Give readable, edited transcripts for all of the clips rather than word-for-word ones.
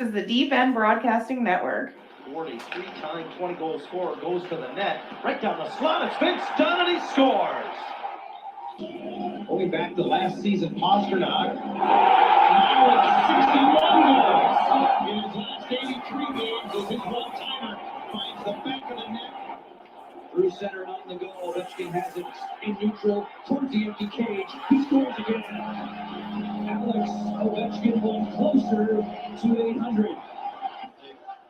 is the Deep End Broadcasting Network. 43-time 20-goal scorer goes to the net. Right down the slot. It's Vince Dunn, and he scores. Going back to last season, Pasternak. Now it's 61 goals. In his last 83 games, is his one-timer. Finds the back of the net. Through center on the goal. Ovechkin has it in neutral towards the empty cage. He scores again. Alex Ovechkin going closer to 800.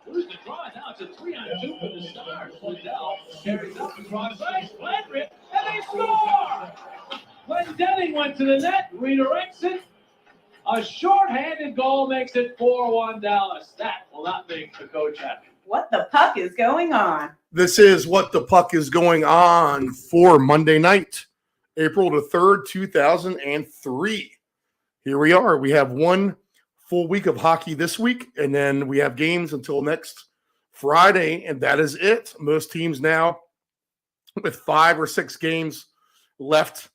Where's the draw? Now it's a 3-on-2 for the Stars. Liddell carries up across ice. Flandry, and they score! Glendening went to the net, redirects it. A short-handed goal makes it 4-1 Dallas. That will not make the coach happy. What the puck is going on? This is What the Puck is Going On for Monday night, April the 3rd, 2003. Here we are. We have one full week of hockey this week, and then we have games until next Friday, and that is it. Most teams now with 5 or 6 games left,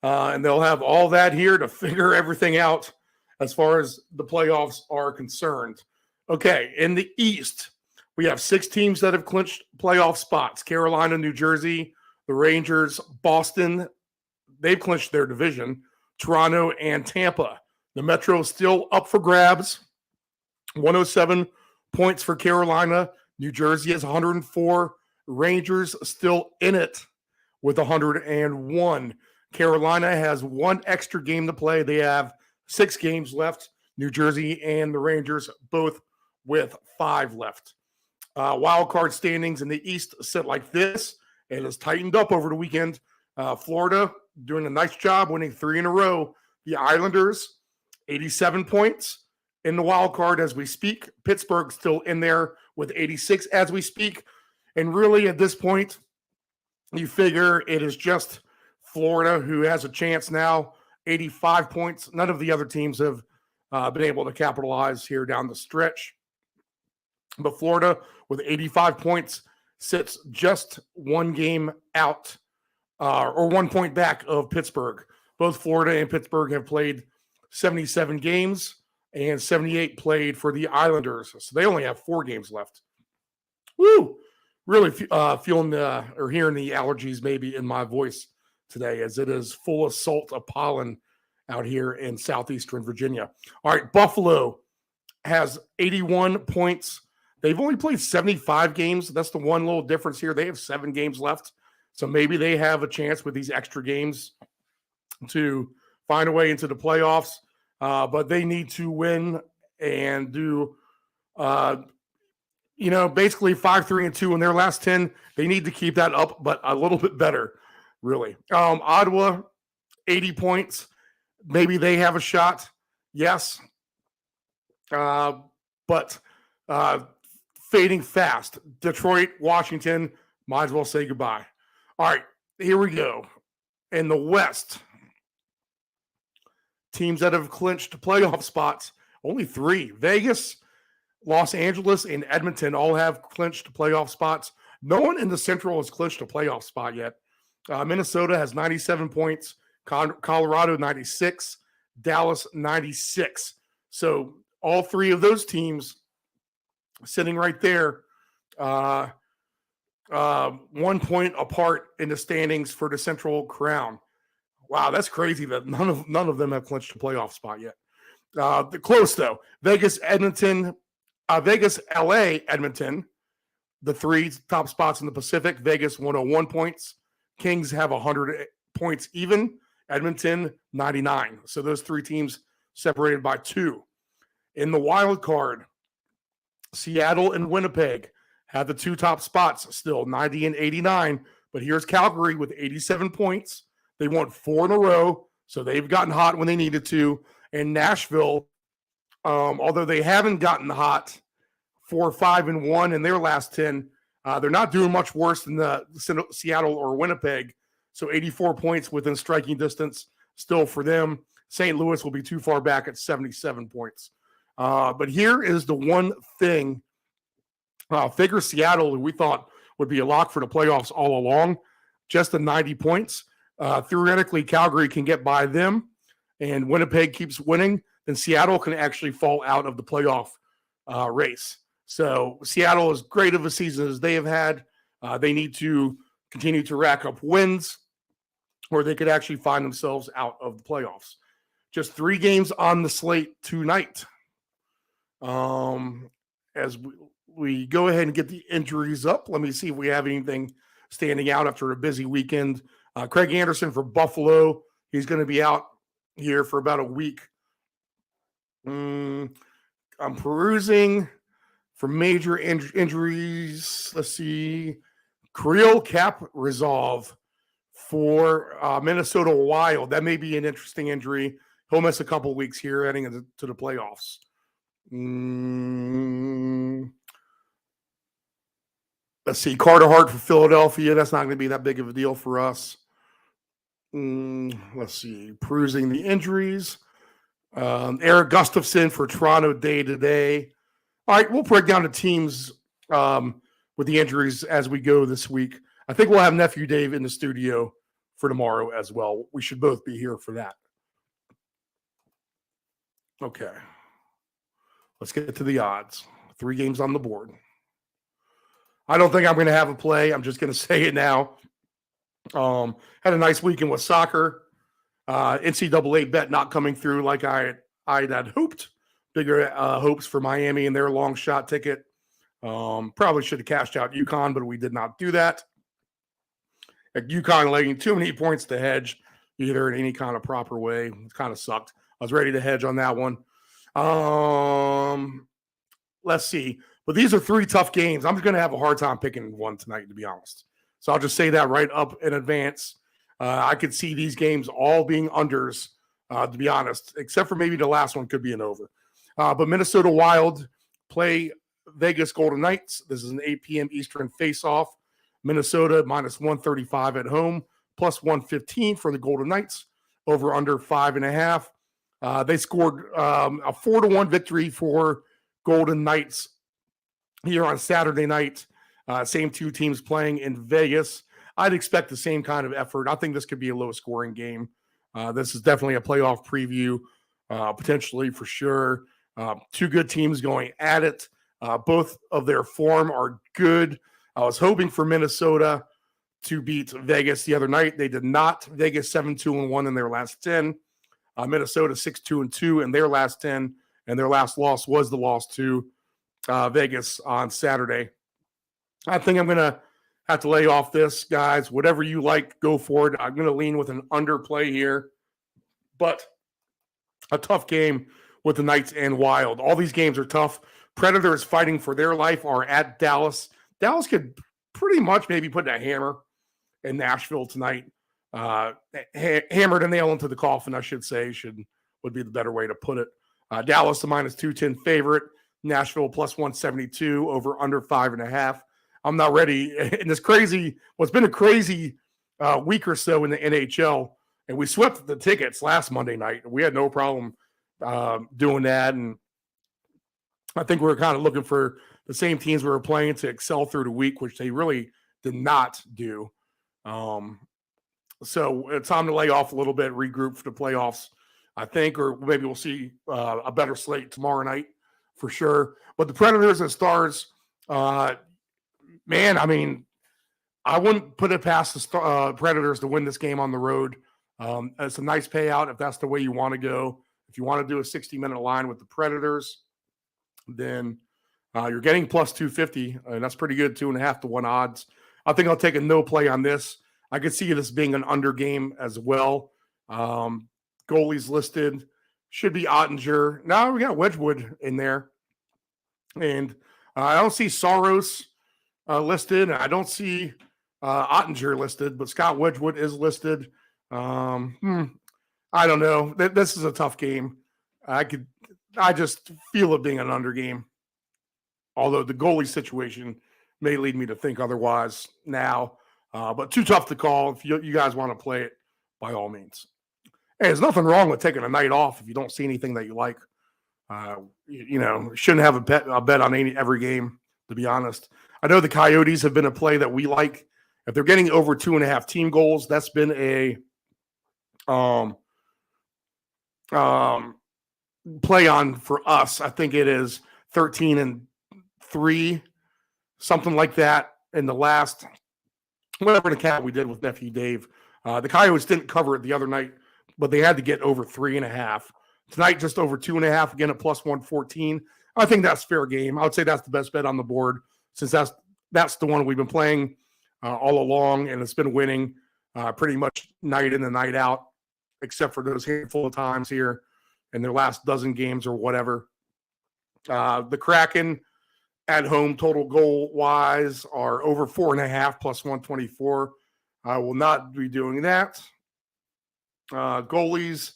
and they'll have all that here to figure everything out as far as the playoffs are concerned. Okay, in the East, we have 6 teams that have clinched playoff spots. Carolina, New Jersey, the Rangers, Boston, they've clinched their division. Toronto and Tampa. The Metro is still up for grabs. 107 points for Carolina. New Jersey has 104. Rangers still in it with 101. Carolina has 1 extra game to play. They have 6 games left. New Jersey and the Rangers both with 5 left. Wild card standings in the East sit like this. It has tightened up over the weekend. Florida doing a nice job, winning 3 in a row. The Islanders, 87 points in the wild card as we speak. Pittsburgh still in there with 86 as we speak. And really at this point, you figure it is just Florida who has a chance now, 85 points. None of the other teams have been able to capitalize here down the stretch. But Florida with 85 points sits just 1 game out or 1 point back of Pittsburgh. Both Florida and Pittsburgh have played 77 games and 78 played for the Islanders. So they only have 4 games left. Woo! Really feeling or hearing the allergies maybe in my voice today as it is full of salt of pollen out here in southeastern Virginia. All right, Buffalo has 81 points. They've only played 75 games. That's the one little difference here. They have 7 games left. So maybe they have a chance with these extra games to find a way into the playoffs. But they need to win and do, basically 5-3-2 in their last 10. They need to keep that up, but a little bit better, really. Ottawa, 80 points. Maybe they have a shot. Yes. But fading fast. Detroit, Washington, might as well say goodbye. All right, here we go. In the West, teams that have clinched playoff spots, only 3. Vegas, Los Angeles, and Edmonton all have clinched playoff spots. No one in the Central has clinched a playoff spot yet. Minnesota has 97 points. Colorado, 96. Dallas, 96. So all 3 of those teams sitting right there, 1 point apart in the standings for the Central Crown. Wow, that's crazy that none of them have clinched a playoff spot yet. Close though. Vegas, LA, Edmonton, the 3 top spots in the Pacific. Vegas 101 points. Kings have 100 points even. Edmonton 99. So those 3 teams separated by 2. In the wild card, Seattle and Winnipeg have the 2 top spots still, 90 and 89. But here's Calgary with 87 points. They won 4 in a row, so they've gotten hot when they needed to. And Nashville, although they haven't gotten hot, 4-5-1 in their last 10, they're not doing much worse than the Seattle or Winnipeg. So 84 points within striking distance still for them. St. Louis will be too far back at 77 points. But here is the one thing. Figure Seattle, who we thought would be a lock for the playoffs all along, just the 90 points. Theoretically, Calgary can get by them, and Winnipeg keeps winning, then Seattle can actually fall out of the playoff race. So Seattle, as great of a season as they have had, they need to continue to rack up wins, or they could actually find themselves out of the playoffs. Just 3 games on the slate tonight. As we go ahead and get the injuries up, let me see if we have anything standing out after a busy weekend. Craig Anderson for Buffalo, he's going to be out here for about a week. I'm perusing for major injuries. Let's see. Creel cap resolve for Minnesota Wild. That may be an interesting injury. He'll miss a couple weeks here heading into the playoffs. Let's see. Carter Hart for Philadelphia. That's not going to be that big of a deal for us. Let's see. Perusing the injuries. Eric Gustafson for Toronto day to day. All right, we'll break down the teams with the injuries as we go this week. I think we'll have Nephew Dave in the studio for tomorrow as well. We should both be here for that. Okay. Let's get to the odds. 3 games on the board. I don't think I'm going to have a play. I'm just going to say it now. Had a nice weekend with soccer. NCAA bet not coming through like I had hoped. Bigger hopes for Miami and their long shot ticket. Probably should have cashed out UConn, but we did not do that. At UConn laying too many points to hedge, either in any kind of proper way. It kind of sucked. I was ready to hedge on that one. Let's see. But these are 3 tough games. I'm going to have a hard time picking one tonight, to be honest. So I'll just say that right up in advance. I could see these games all being unders, to be honest, except for maybe the last one could be an over. But Minnesota Wild play Vegas Golden Knights. This is an 8 p.m. Eastern face-off. Minnesota minus 135 at home, plus 115 for the Golden Knights, over under 5.5. They scored a 4-1 victory for Golden Knights here on Saturday night. Same 2 teams playing in Vegas. I'd expect the same kind of effort. I think this could be a low-scoring game. This is definitely a playoff preview, potentially for sure. 2 good teams going at it. Both of their form are good. I was hoping for Minnesota to beat Vegas the other night. They did not. Vegas 7-2-1 in their last 10. Minnesota 6-2-2 in their last 10. And their last loss was the loss to Vegas on Saturday. I think I'm going to have to lay off this, guys. Whatever you like, go for it. I'm going to lean with an underplay here. But a tough game with the Knights and Wild. All these games are tough. Predators fighting for their life are at Dallas. Dallas could pretty much maybe put a hammer in Nashville tonight. Hammered a nail into the coffin, I should say, would be the better way to put it. Dallas, the minus 210 favorite. Nashville plus 172 over under 5.5. I'm not ready. And what's been a crazy week or so in the NHL, and we swept the tickets last Monday night. We had no problem doing that. And I think we were kind of looking for the same teams we were playing to excel through the week, which they really did not do. So it's time to lay off a little bit, regroup for the playoffs, I think, or maybe we'll see a better slate tomorrow night for sure. But the Predators and Stars, man, I mean, I wouldn't put it past the Predators to win this game on the road. It's a nice payout if that's the way you want to go. If you want to do a 60-minute line with the Predators, then you're getting plus 250, and that's pretty good, 2.5 to 1 odds. I think I'll take a no play on this. I could see this being an under game as well. Goalies listed. Should be Ottinger. Now we got Wedgwood in there. And I don't see Soros listed. I don't see Ottinger listed, but Scott Wedgwood is listed. I don't know. This is a tough game. I just feel it being an under game. Although the goalie situation may lead me to think otherwise now. But too tough to call. If you guys want to play it, by all means. Hey, there's nothing wrong with taking a night off if you don't see anything that you like. Shouldn't have a bet on every game, to be honest. I know the Coyotes have been a play that we like. If they're getting over 2.5 team goals, that's been a play on for us. I think it is 13-3, something like that in the last, whatever the count we did with Nephew Dave. The Coyotes didn't cover it the other night, but they had to get over 3.5. Tonight, just over 2.5, again at plus 114. I think that's fair game. I would say that's the best bet on the board, since that's the one we've been playing all along, and it's been winning pretty much night in and night out, except for those handful of times here in their last dozen games or whatever. The Kraken at home total goal wise are over 4.5 plus 124. I will not be doing that. Goalies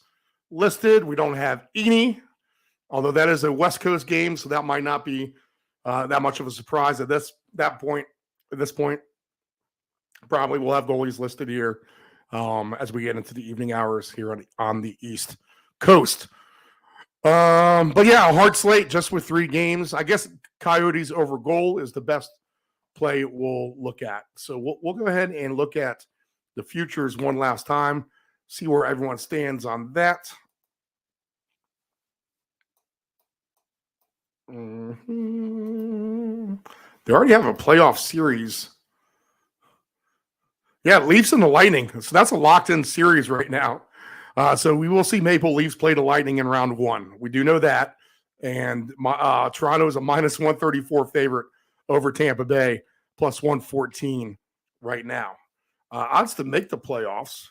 listed. We don't have Eni, although that is a West Coast game, so that might not be that much of a surprise at this point. Probably we'll have goalies listed here as we get into the evening hours here on the East Coast. But yeah, a hard slate just with 3 games. I guess Coyotes over goal is the best play we'll look at. So we'll go ahead and look at the futures one last time, see where everyone stands on that. Mm-hmm. They already have a playoff series. Yeah, Leafs and the Lightning. So that's a locked-in series right now. So we will see Maple Leafs play the Lightning in round 1. We do know that. And Toronto is a minus 134 favorite over Tampa Bay, plus 114 right now. Odds to make the playoffs.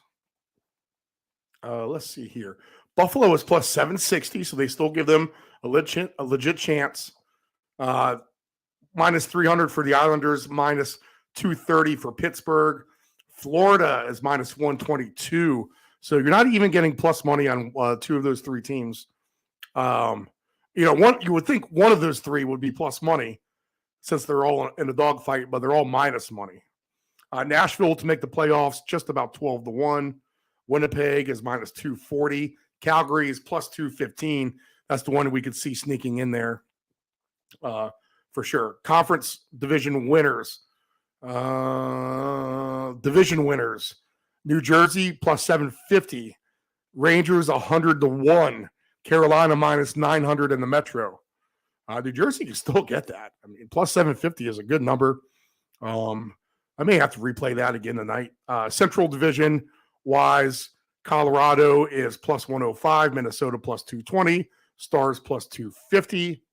Let's see here. Buffalo is plus 760, so they still give them a legit chance. Minus 300 for the Islanders, minus 230 for Pittsburgh. Florida is minus 122. So you're not even getting plus money on 2 of those 3 teams. You would think one of those 3 would be plus money since they're all in a dogfight, but they're all minus money. Nashville to make the playoffs, just about 12-1. Winnipeg is minus 240. Calgary is plus 215. That's the one we could see sneaking in there for sure. Conference division winners. New Jersey plus 750. Rangers 100-1. Carolina minus 900 in the Metro. New Jersey can still get that. I mean, plus 750 is a good number. I may have to replay that again tonight. Central Division wise, Colorado is plus 105. Minnesota plus 220. Stars plus 250.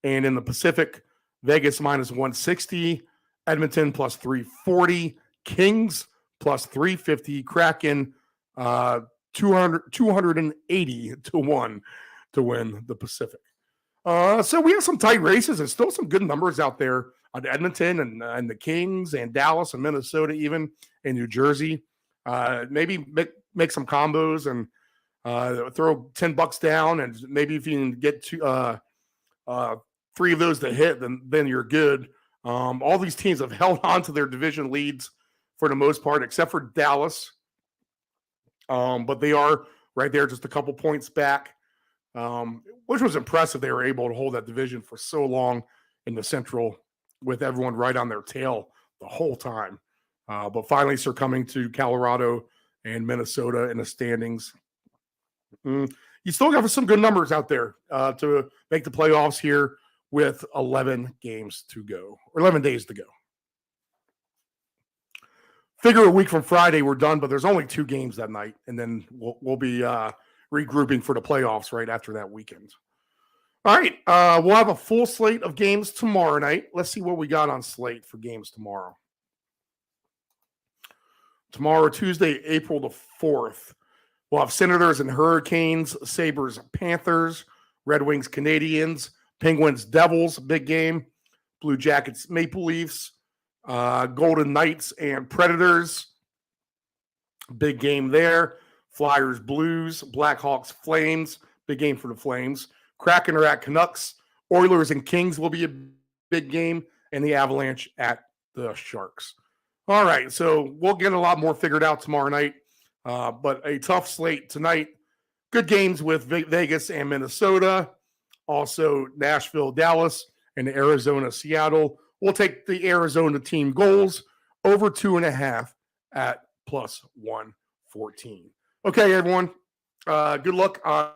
And in the Pacific, Vegas minus 160. Edmonton plus 340. Kings plus 350. Kraken 280-1 to win the Pacific. So we have some tight races and still some good numbers out there on Edmonton and the Kings and Dallas and Minnesota, even in New Jersey. Maybe make some combos and throw $10 down, and maybe if you can get to 3 of those to hit, then you're good. All these teams have held on to their division leads for the most part, except for Dallas. But they are right there, just a couple points back, which was impressive. They were able to hold that division for so long in the Central with everyone right on their tail the whole time. But finally succumbing to Colorado and Minnesota in the standings. You still got some good numbers out there to make the playoffs here with 11 games to go, or 11 days to go. Figure a week from Friday we're done, but there's only 2 games that night, and then we'll be regrouping for the playoffs right after that weekend. All right, we'll have a full slate of games tomorrow night. Let's see what we got on slate for games tomorrow. Tomorrow, Tuesday, April the 4th, we'll have Senators and Hurricanes, Sabres, Panthers, Red Wings, Canadiens, Penguins, Devils, big game, Blue Jackets, Maple Leafs, Golden Knights and Predators, big game there. Flyers, Blues, Blackhawks, Flames, big game for the Flames. Kraken are at Canucks. Oilers and Kings will be a big game, and the Avalanche at the Sharks. All right, so we'll get a lot more figured out tomorrow night, but a tough slate tonight. Good games with Vegas and Minnesota, also Nashville, Dallas, and Arizona, Seattle. We'll take the Arizona team goals over 2.5 at plus 114. Okay, everyone. Good luck on